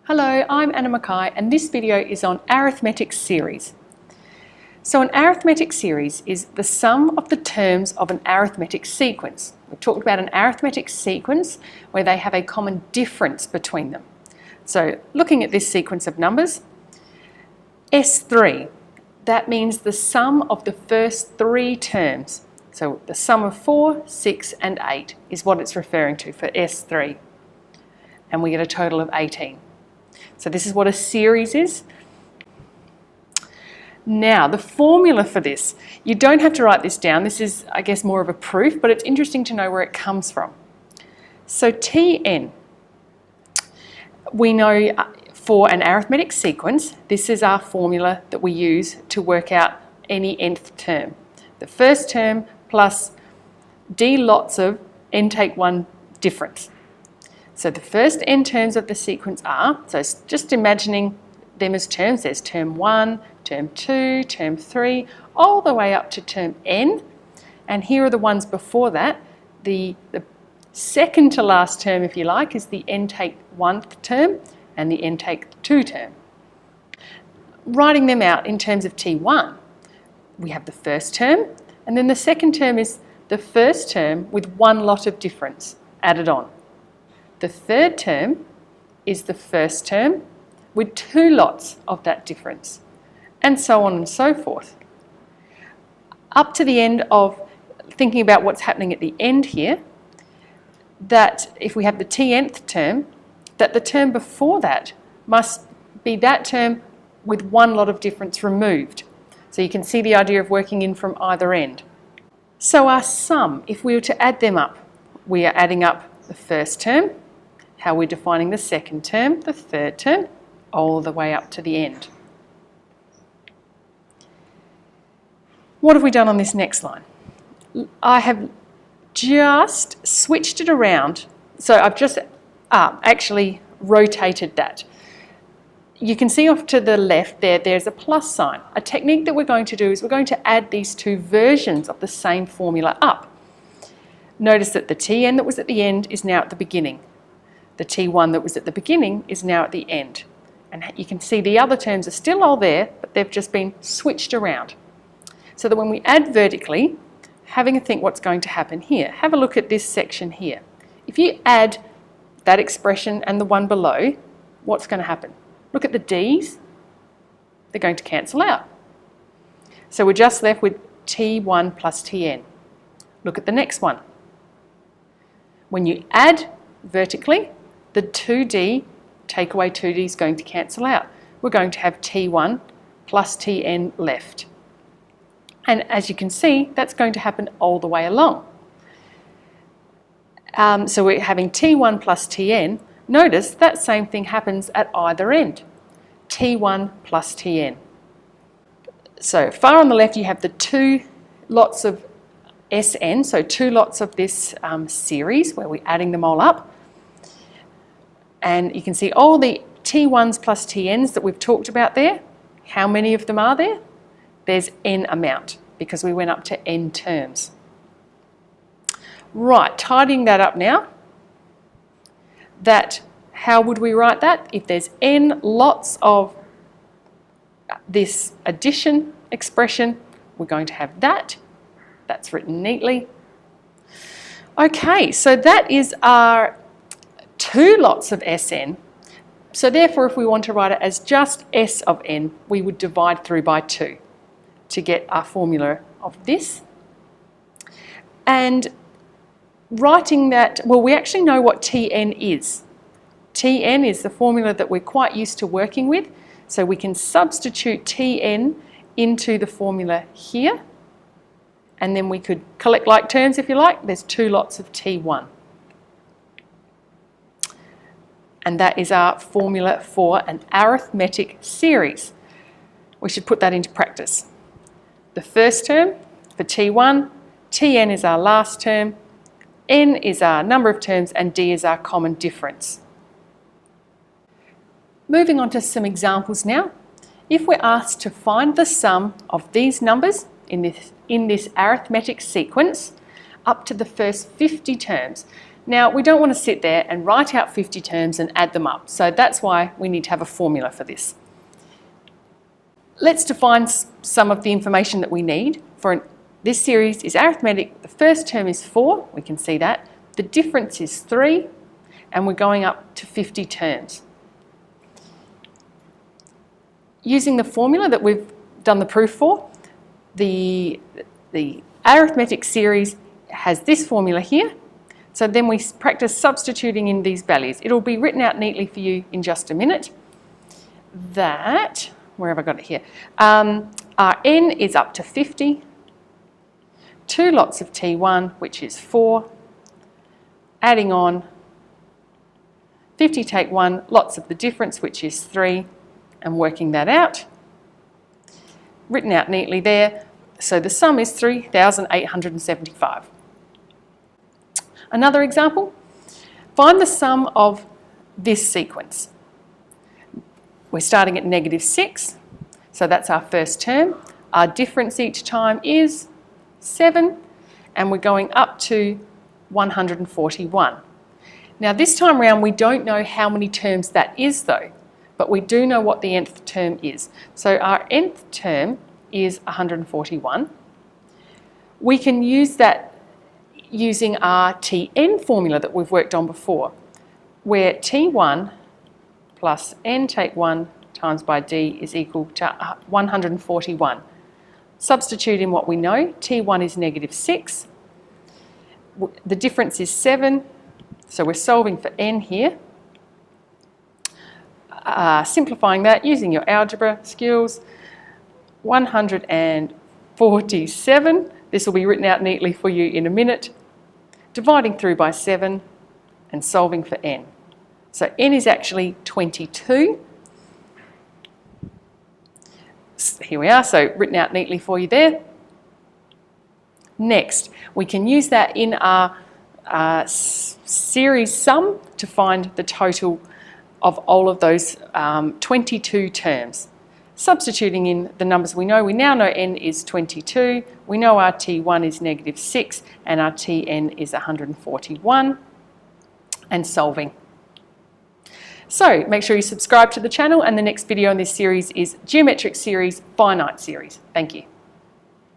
Hello, I'm Anna Mackay and this video is on arithmetic series. So an arithmetic series is the sum of the terms of an arithmetic sequence. We've talked about an arithmetic sequence where they have a common difference between them. So looking at this sequence of numbers, S3, that means the sum of the first three terms. So the sum of 4, 6 and 8 is what it's referring to for S3. And we get a total of 18. So this is what a series is. Now, the formula for this, you don't have to write this down. This is, I guess, more of a proof, but it's interesting to know where it comes from. So Tn, we know for an arithmetic sequence, this is our formula that we use to work out any nth term. The first term plus d lots of n take 1 difference. So the first n terms of the sequence are, so just imagining them as terms, there's term 1, term 2, term 3, all the way up to term n. And here are the ones before that. The second to last term, if you like, is the n take 1th term and the n take 2 term. Writing them out in terms of T1, we have the first term, and then the second term is the first term with one lot of difference added on. The third term is the first term with 2 lots of that difference, and so on and so forth. Up to the end of thinking about what's happening at the end here, that if we have the Tnth term, that the term before that must be that term with one lot of difference removed. So you can see the idea of working in from either end. So our sum, if we were to add them up, we are adding up the first term, how we're defining the second term, the third term, all the way up to the end. What have we done on this next line? I have just switched it around. So I've just actually rotated that. You can see off to the left there's a plus sign. A technique that we're going to do is we're going to add these two versions of the same formula up. Notice that the Tn that was at the end is now at the beginning. The T1 that was at the beginning is now at the end. And you can see the other terms are still all there, but they've just been switched around. So that when we add vertically, having a think what's going to happen here. Have a look at this section here. If you add that expression and the one below, what's going to happen? Look at the D's. They're going to cancel out. So we're just left with T1 plus Tn. Look at the next one. When you add vertically, the 2D, take away 2D is going to cancel out. We're going to have T1 plus Tn left. And as you can see, that's going to happen all the way along. So we're having T1 plus Tn. Notice that same thing happens at either end. T1 plus Tn. So far on the left you have the 2 lots of Sn, so 2 lots of this series where we're adding them all up. And you can see all the T1s plus Tn's that we've talked about there. How many of them are there? There's n amount because we went up to n terms. Right, tidying that up now. How would we write that? If there's n lots of this addition expression, we're going to have that. That's written neatly. Okay, so that is our 2 lots of Sn. So therefore, if we want to write it as just S of n, we would divide through by 2 to get our formula of this. And writing that, well, we actually know what Tn is. Tn is the formula that we're quite used to working with. So we can substitute Tn into the formula here. And then we could collect like terms if you like. There's 2 lots of T1. And that is our formula for an arithmetic series. We should put that into practice. The first term for T1, Tn is our last term, n is our number of terms, and d is our common difference. Moving on to some examples now. If we're asked to find the sum of these numbers in this arithmetic sequence up to the first 50 terms, Now, we don't want to sit there and write out 50 terms and add them up, so that's why we need to have a formula for this. Let's define some of the information that we need for this series is arithmetic. The first term is 4, we can see that. The difference is 3, and we're going up to 50 terms. Using the formula that we've done the proof for, the arithmetic series has this formula here. So then we practice substituting in these values. It'll be written out neatly for you in just a minute. That, where have I got it here? Our n is up to 50. 2 lots of T1, which is 4. Adding on 50 take 1, lots of the difference, which is 3, and working that out. Written out neatly there. So the sum is 3,875. Another example, find the sum of this sequence. We're starting at -6, so that's our first term. Our difference each time is 7, and we're going up to 141. Now this time round we don't know how many terms that is though, but we do know what the nth term is. So our nth term is 141. We can use that using our Tn formula that we've worked on before, where T1 plus n take 1 times by d is equal to 141. Substitute in what we know. T1 is -6. The difference is 7, so we're solving for n here. Simplifying that using your algebra skills, 147. This will be written out neatly for you in a minute. Dividing through by 7 and solving for n. So n is actually 22. Here we are, so written out neatly for you there. Next, we can use that in our series sum to find the total of all of those 22 terms. Substituting in the numbers we now know n is 22, we know our T1 is -6 and our Tn is 141, and solving. So make sure you subscribe to the channel, and the next video in this series is Geometric Series, Finite Series. Thank you.